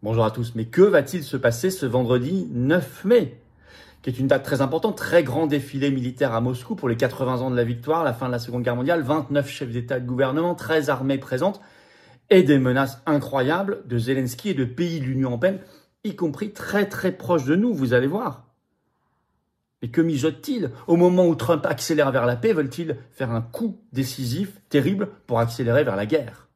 Bonjour à tous, mais que va-t-il se passer ce vendredi 9 mai, qui est une date très importante, très grand défilé militaire à Moscou pour les 80 ans de la victoire, la fin de la Seconde Guerre mondiale, 29 chefs d'État et de gouvernement, 13 armées présentes et des menaces incroyables de Zelensky et de pays de l'Union européenne, y compris très proches de nous, vous allez voir. Mais que mijotent-ils? Au moment où Trump accélère vers la paix, veulent-ils faire un coup décisif, terrible, pour accélérer vers la guerre?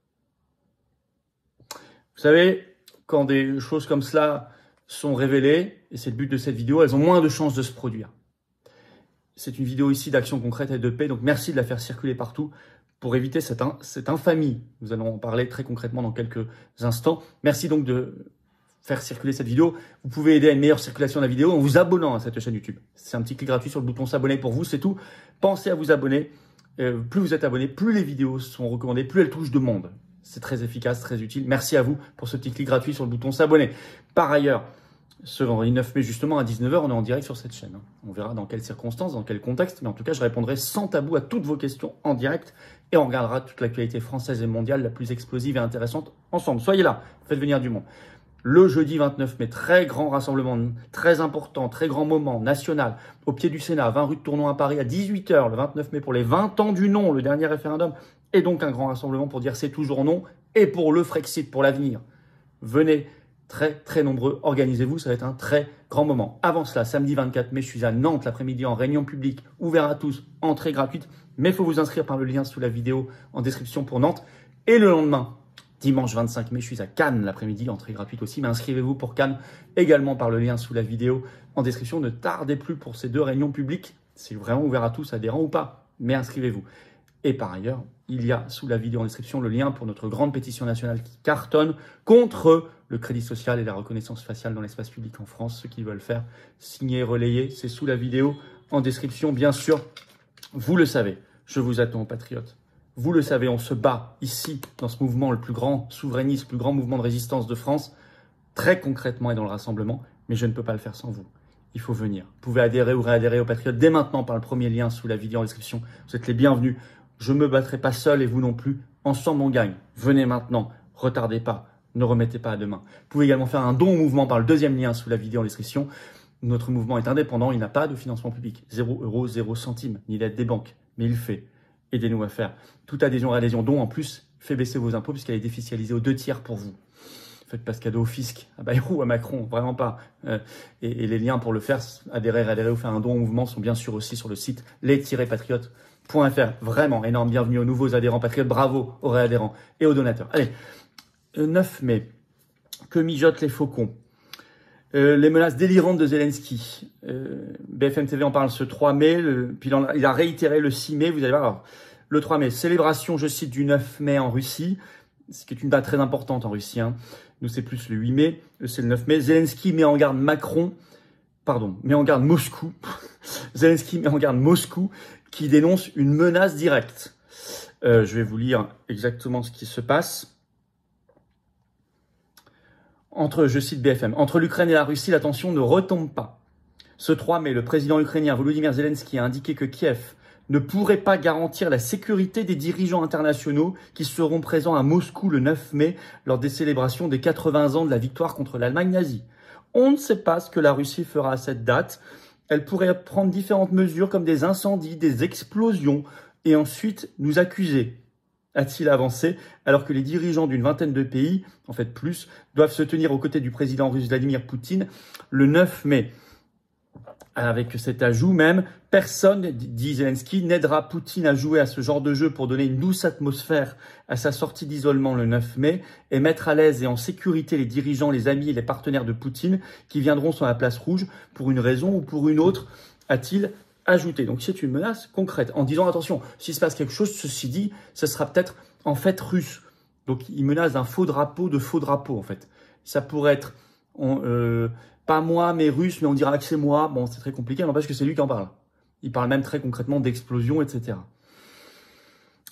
Vous savez, quand des choses comme cela sont révélées, et c'est le but de cette vidéo, elles ont moins de chances de se produire. C'est une vidéo ici d'action concrète et de paix, donc merci de la faire circuler partout pour éviter cette infamie. Nous allons en parler très concrètement dans quelques instants. Merci donc de faire circuler cette vidéo. Vous pouvez aider à une meilleure circulation de la vidéo en vous abonnant à cette chaîne YouTube. C'est un petit clic gratuit sur le bouton s'abonner pour vous, c'est tout. Pensez à vous abonner. Plus vous êtes abonné, plus les vidéos sont recommandées, plus elles touchent de monde. C'est très efficace, très utile. Merci à vous pour ce petit clic gratuit sur le bouton s'abonner. Par ailleurs, ce vendredi 9 mai, justement, à 19 h, on est en direct sur cette chaîne. On verra dans quelles circonstances, dans quel contexte, mais en tout cas, je répondrai sans tabou à toutes vos questions en direct et on regardera toute l'actualité française et mondiale la plus explosive et intéressante ensemble. Soyez là, faites venir du monde. Le jeudi 29 mai, très grand rassemblement, très important, très grand moment national, au pied du Sénat, 20 rue de Tournon à Paris, à 18 h, le 29 mai, pour les 20 ans du non, le dernier référendum, et donc un grand rassemblement pour dire c'est toujours non, et pour le Frexit, pour l'avenir. Venez, très nombreux, organisez-vous, ça va être un très grand moment. Avant cela, samedi 24 mai, je suis à Nantes l'après-midi en réunion publique, ouvert à tous, entrée gratuite, mais il faut vous inscrire par le lien sous la vidéo en description pour Nantes. Et le lendemain, dimanche 25 mai, je suis à Cannes l'après-midi, entrée gratuite aussi, mais inscrivez-vous pour Cannes également par le lien sous la vidéo en description. Ne tardez plus pour ces deux réunions publiques, c'est vraiment ouvert à tous, adhérents ou pas, mais inscrivez-vous. Et par ailleurs, il y a sous la vidéo en description le lien pour notre grande pétition nationale qui cartonne contre le crédit social et la reconnaissance faciale dans l'espace public en France. Ceux qui veulent faire, signer, relayer, c'est sous la vidéo en description. Bien sûr, vous le savez, je vous attends, patriotes. Vous le savez, on se bat ici, dans ce mouvement le plus grand souverainiste, le plus grand mouvement de résistance de France, très concrètement et dans le rassemblement, mais je ne peux pas le faire sans vous. Il faut venir. Vous pouvez adhérer ou réadhérer aux patriotes dès maintenant par le premier lien sous la vidéo en description. Vous êtes les bienvenus. Je ne me battrai pas seul et vous non plus. Ensemble, on gagne. Venez maintenant. Retardez pas. Ne remettez pas à demain. Vous pouvez également faire un don au mouvement par le deuxième lien sous la vidéo en description. Notre mouvement est indépendant. Il n'a pas de financement public. 0 €, 0 centimes, ni d'aide des banques. Mais il fait. Aidez-nous à faire. Toute adhésion, réadhésion, don en plus, fait baisser vos impôts puisqu'elle est défiscalisée aux 2 tiers pour vous. Faites pas ce cadeau au fisc, à Bayrou, à Macron, vraiment pas. Et les liens pour le faire, adhérer, réadhérer ou faire un don au mouvement sont bien sûr aussi sur le site les-patriotes.fr. Vraiment, énorme bienvenue aux nouveaux adhérents patriotes. Bravo aux réadhérents et aux donateurs. Allez, 9 mai, que mijotent les faucons? Les menaces délirantes de Zelensky. BFM TV en parle ce 3 mai, puis il a réitéré le 6 mai. Vous allez voir, alors, le 3 mai, célébration, je cite, du 9 mai en Russie, ce qui est une date très importante en Russie. Nous, c'est plus le 8 mai, c'est le 9 mai. Zelensky met en garde Moscou. Zelensky met en garde Moscou, qui dénonce une menace directe. Je vais vous lire exactement ce qui se passe. Je cite BFM, entre l'Ukraine et la Russie, la tension ne retombe pas. Ce 3 mai, le président ukrainien Volodymyr Zelensky a indiqué que Kiev ne pourrait pas garantir la sécurité des dirigeants internationaux qui seront présents à Moscou le 9 mai lors des célébrations des 80 ans de la victoire contre l'Allemagne nazie. On ne sait pas ce que la Russie fera à cette date. Elle pourrait prendre différentes mesures comme des incendies, des explosions et ensuite nous accuser, a-t-il avancé, alors que les dirigeants d'une vingtaine de pays, en fait plus, doivent se tenir aux côtés du président russe Vladimir Poutine le 9 mai. Avec cet ajout même, personne, dit Zelensky, n'aidera Poutine à jouer à ce genre de jeu pour donner une douce atmosphère à sa sortie d'isolement le 9 mai et mettre à l'aise et en sécurité les dirigeants, les amis et les partenaires de Poutine qui viendront sur la place rouge pour une raison ou pour une autre, a-t-il ajouté. Donc c'est une menace concrète en disant attention, s'il se passe quelque chose, ceci dit, ce sera peut-être en fait russe. Donc il menace d'un faux drapeau en fait. Ça pourrait être... pas moi, mais russe, mais on dira que c'est moi. Bon, c'est très compliqué, n'empêche que c'est lui qui en parle. Il parle même très concrètement d'explosion, etc.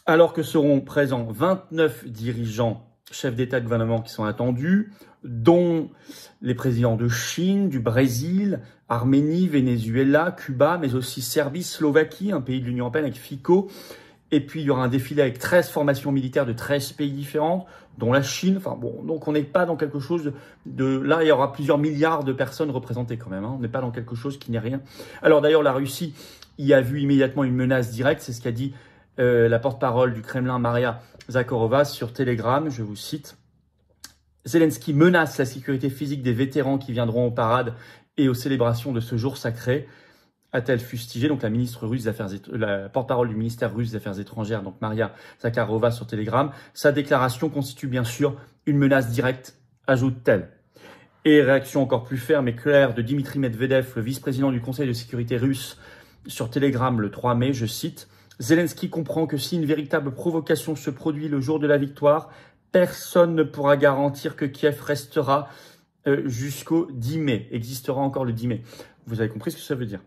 Alors que seront présents 29 dirigeants, chefs d'État et de gouvernement qui sont attendus, dont les présidents de Chine, du Brésil, Arménie, Venezuela, Cuba, mais aussi Serbie, Slovaquie, un pays de l'Union européenne avec Fico, Et puis, il y aura un défilé avec 13 formations militaires de 13 pays différents, dont la Chine. Enfin bon, donc on n'est pas dans quelque chose Là, il y aura plusieurs milliards de personnes représentées quand même. Hein. On n'est pas dans quelque chose qui n'est rien. Alors d'ailleurs, la Russie y a vu immédiatement une menace directe. C'est ce qu'a dit la porte-parole du Kremlin, Maria Zakharova, sur Telegram. Je vous cite. Zelensky menace la sécurité physique des vétérans qui viendront aux parades et aux célébrations de ce jour sacré, a-t-elle fustigé, donc la porte-parole du ministère russe des Affaires étrangères, donc Maria Zakharova sur Telegram. Sa déclaration constitue bien sûr une menace directe, ajoute-t-elle. Et réaction encore plus ferme et claire de Dimitri Medvedev, le vice-président du Conseil de sécurité russe, sur Telegram le 3 mai, je cite, « Zelensky comprend que si une véritable provocation se produit le jour de la victoire, personne ne pourra garantir que Kiev restera jusqu'au 10 mai, existera encore le 10 mai. » Vous avez compris ce que ça veut dire.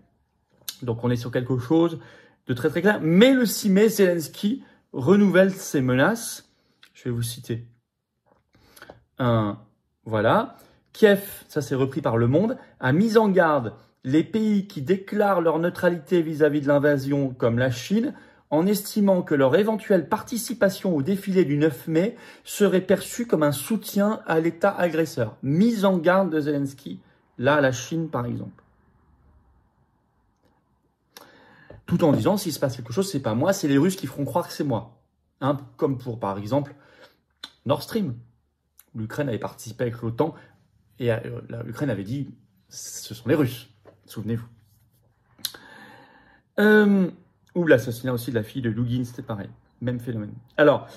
Donc on est sur quelque chose de très très clair. Mais le 6 mai, Zelensky renouvelle ses menaces. Je vais vous citer. Voilà. Kiev, ça c'est repris par Le Monde, a mis en garde les pays qui déclarent leur neutralité vis-à-vis de l'invasion, comme la Chine, en estimant que leur éventuelle participation au défilé du 9 mai serait perçue comme un soutien à l'État agresseur. Mise en garde de Zelensky, là, la Chine par exemple. Tout en disant, s'il se passe quelque chose, c'est pas moi, c'est les Russes qui feront croire que c'est moi. Hein, comme pour, par exemple, Nord Stream. L'Ukraine avait participé avec l'OTAN et l'Ukraine avait dit, ce sont les Russes, souvenez-vous. Ou l'assassinat aussi de la fille de Lougin, c'était pareil, même phénomène. Alors,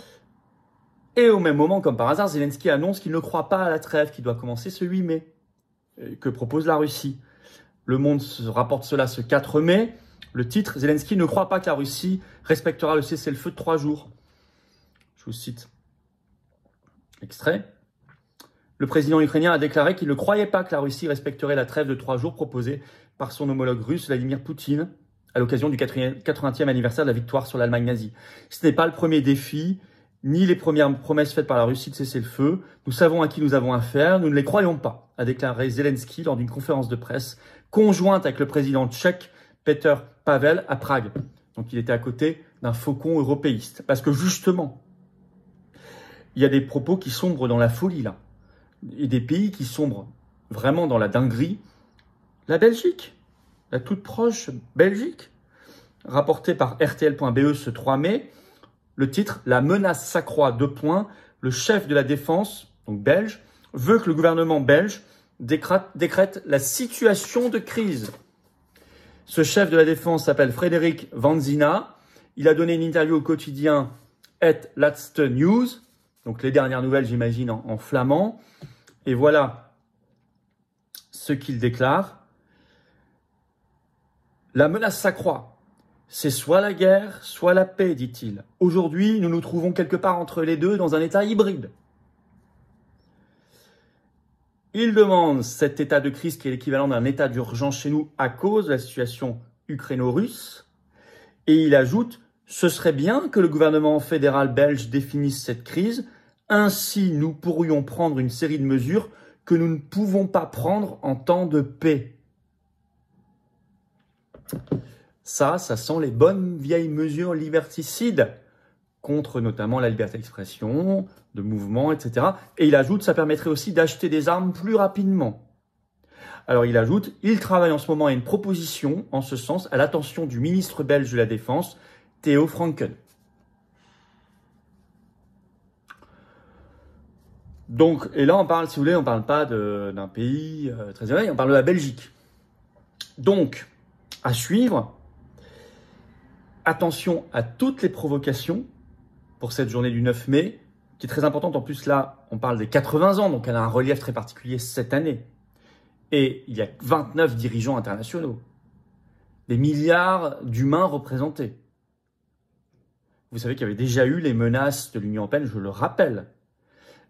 et au même moment, comme par hasard, Zelensky annonce qu'il ne croit pas à la trêve qui doit commencer ce 8 mai, que propose la Russie. Le Monde rapporte cela ce 4 mai. Le titre, Zelensky ne croit pas que la Russie respectera le cessez-le-feu de 3 jours. Je vous cite. Extrait. Le président ukrainien a déclaré qu'il ne croyait pas que la Russie respecterait la trêve de 3 jours proposée par son homologue russe, Vladimir Poutine, à l'occasion du 80e anniversaire de la victoire sur l'Allemagne nazie. Ce n'est pas le premier défi, ni les premières promesses faites par la Russie de cesser le feu. Nous savons à qui nous avons affaire, nous ne les croyons pas, a déclaré Zelensky lors d'une conférence de presse conjointe avec le président tchèque Petr Pavel à Prague. Donc il était à côté d'un faucon européiste. Parce que justement, il y a des propos qui sombrent dans la folie là. Et des pays qui sombrent vraiment dans la dinguerie. La Belgique, la toute proche Belgique, rapporté par RTL.be ce 3 mai, le titre « La menace s'accroît, : le chef de la défense, donc belge, veut que le gouvernement belge décrète la situation de crise. » Ce chef de la défense s'appelle Frédéric Vanzina. Il a donné une interview au quotidien Het Laatste Nieuws, donc les dernières nouvelles, j'imagine, en flamand. Et voilà ce qu'il déclare. La menace s'accroît. C'est soit la guerre, soit la paix, dit-il. Aujourd'hui, nous nous trouvons quelque part entre les deux dans un état hybride. Il demande cet état de crise qui est l'équivalent d'un état d'urgence chez nous à cause de la situation ukraino-russe. Et il ajoute, ce serait bien que le gouvernement fédéral belge définisse cette crise. Ainsi, nous pourrions prendre une série de mesures que nous ne pouvons pas prendre en temps de paix. Ça sent les bonnes vieilles mesures liberticides contre notamment la liberté d'expression, de mouvement, etc. Et il ajoute, ça permettrait aussi d'acheter des armes plus rapidement. Alors il ajoute, il travaille en ce moment à une proposition en ce sens à l'attention du ministre belge de la Défense, Theo Franken. Donc, et là on parle, si vous voulez, on parle pas d'un pays très éloigné, on parle de la Belgique. Donc, à suivre, attention à toutes les provocations pour cette journée du 9 mai, qui est très importante. En plus, là, on parle des 80 ans, donc elle a un relief très particulier cette année. Et il y a 29 dirigeants internationaux, des milliards d'humains représentés. Vous savez qu'il y avait déjà eu les menaces de l'Union européenne, je le rappelle,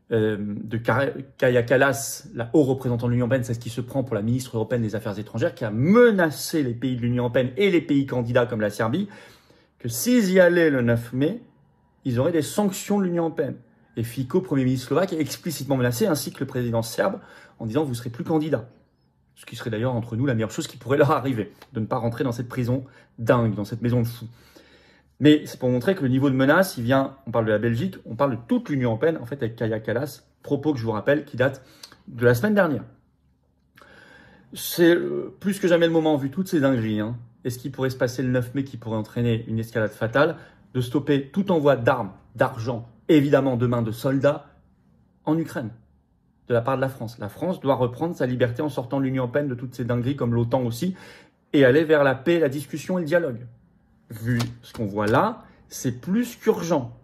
de Kaja Kallas, la haut représentant de l'Union européenne, c'est ce qui se prend pour la ministre européenne des Affaires étrangères, qui a menacé les pays de l'Union européenne et les pays candidats comme la Serbie, que s'ils y allaient le 9 mai, ils auraient des sanctions de l'Union européenne. Et Fico, Premier ministre slovaque, est explicitement menacé, ainsi que le président serbe, en disant « vous serez plus candidat ». Ce qui serait d'ailleurs, entre nous, la meilleure chose qui pourrait leur arriver, de ne pas rentrer dans cette prison dingue, dans cette maison de fous. Mais c'est pour montrer que le niveau de menace, il vient, on parle de la Belgique, on parle de toute l'Union européenne, en fait, avec Kaja Kallas, propos que je vous rappelle, qui date de la semaine dernière. C'est plus que jamais le moment, vu toutes ces dingueries, hein, et ce qui pourrait se passer le 9 mai, qui pourrait entraîner une escalade fatale, de stopper tout envoi d'armes, d'argent, évidemment demain de soldats, en Ukraine, de la part de la France. La France doit reprendre sa liberté en sortant de l'Union européenne, de toutes ces dingueries, comme l'OTAN aussi, et aller vers la paix, la discussion et le dialogue. Vu ce qu'on voit là, c'est plus qu'urgent.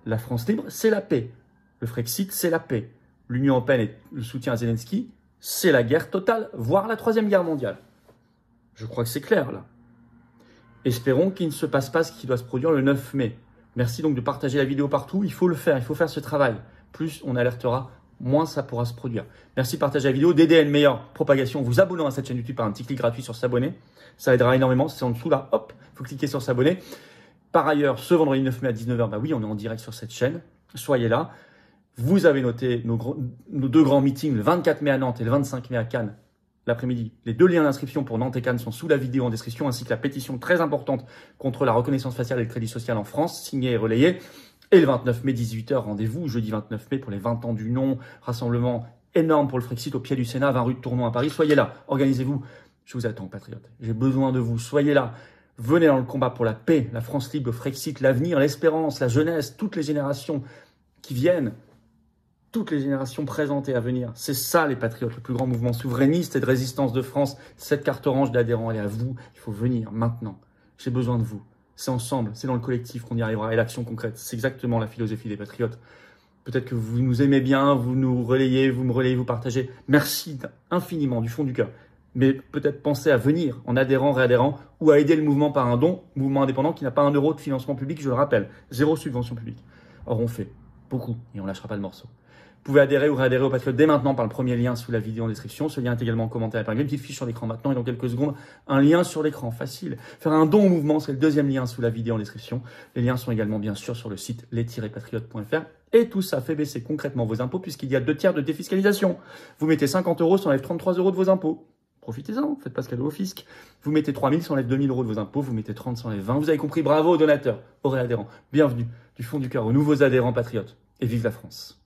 La France libre, c'est la paix. Le Frexit, c'est la paix. L'Union européenne et le soutien à Zelensky, c'est la guerre totale, voire la troisième guerre mondiale. Je crois que c'est clair là. Espérons qu'il ne se passe pas ce qui doit se produire le 9 mai. Merci donc de partager la vidéo partout. Il faut le faire, il faut faire ce travail. Plus on alertera, moins ça pourra se produire. Merci de partager la vidéo, d'aider à une meilleure propagation en vous abonnant à cette chaîne YouTube par un petit clic gratuit sur s'abonner. Ça aidera énormément. C'est en dessous là, hop, il faut cliquer sur s'abonner. Par ailleurs, ce vendredi 9 mai à 19h, bah oui, on est en direct sur cette chaîne. Soyez là. Vous avez noté nos deux grands meetings, le 24 mai à Nantes et le 25 mai à Cannes, l'après-midi. Les deux liens d'inscription pour Nantes et Cannes sont sous la vidéo en description, ainsi que la pétition très importante contre la reconnaissance faciale et le crédit social en France, signée et relayée. Et le 29 mai, 18h, rendez-vous, jeudi 29 mai, pour les 20 ans du non, rassemblement énorme pour le Frexit au pied du Sénat, 20 rue de Tournon à Paris. Soyez là, organisez-vous. Je vous attends, patriotes. J'ai besoin de vous. Soyez là. Venez dans le combat pour la paix, la France libre, le Frexit, l'avenir, l'espérance, la jeunesse, toutes les générations qui viennent. Toutes les générations présentes et à venir. C'est ça les patriotes, le plus grand mouvement souverainiste et de résistance de France. Cette carte orange d'adhérents, elle est à vous. Il faut venir maintenant. J'ai besoin de vous. C'est ensemble, c'est dans le collectif qu'on y arrivera. Et l'action concrète, c'est exactement la philosophie des patriotes. Peut-être que vous nous aimez bien, vous nous relayez, vous me relayez, vous partagez. Merci infiniment du fond du cœur. Mais peut-être pensez à venir en adhérant, réadhérant ou à aider le mouvement par un don. Mouvement indépendant qui n'a pas un euro de financement public, je le rappelle. 0 subvention publique. Or on fait beaucoup et on lâchera pas le morceau. Vous pouvez adhérer ou réadhérer aux Patriotes dès maintenant par le premier lien sous la vidéo en description. Ce lien est également en commentaire épinglé. Une petite fiche sur l'écran maintenant et dans quelques secondes, un lien sur l'écran. Facile. Faire un don au mouvement, c'est le deuxième lien sous la vidéo en description. Les liens sont également bien sûr sur le site les-patriotes.fr. Et tout ça fait baisser concrètement vos impôts puisqu'il y a 2 tiers de défiscalisation. Vous mettez 50 €, ça enlève 33 € de vos impôts. Profitez-en, faites pas ce cadeau au fisc. Vous mettez 3 000, ça enlève 2 000 € de vos impôts. Vous mettez 30, ça enlève 20. Vous avez compris, bravo aux donateurs, aux réadhérents. Bienvenue du fond du cœur aux nouveaux adhérents patriotes. Et vive la France.